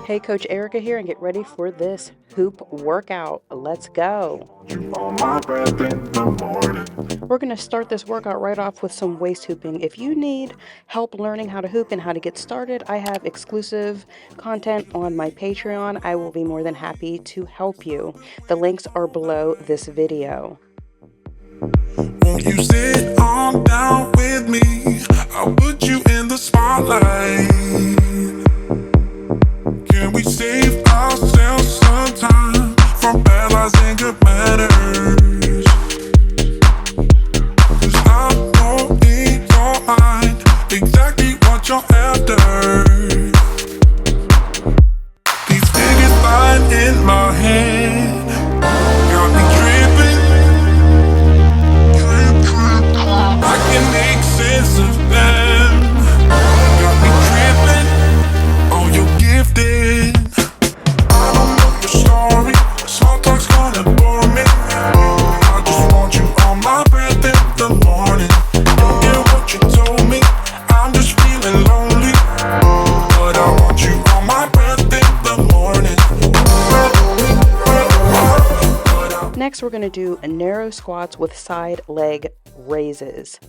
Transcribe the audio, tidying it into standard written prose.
Hey, Coach Erica here, and get ready for this hoop workout. Let's go. We're going to start this workout right off with some waist hooping. If you need help learning how to hoop and how to get started, I have exclusive content on my Patreon. I will be more than happy to help you. The links are below this video. Won't you sit on down with me? I'll put you in the spotlight. Can we save ourselves some time from bad lies and good manners? 'Cause I know in your mind exactly what you're after. These figures lying in my head got me tripping. I can make sense of them. Got me tripping. Oh, you're gifted. I don't know your story. Small talk's gonna bore me. I just want you on my breath in the morning. Don't get what you told me. I'm just feeling lonely, but I want you on my breath in the morning. Next, we're going to do narrow squats with side leg raises.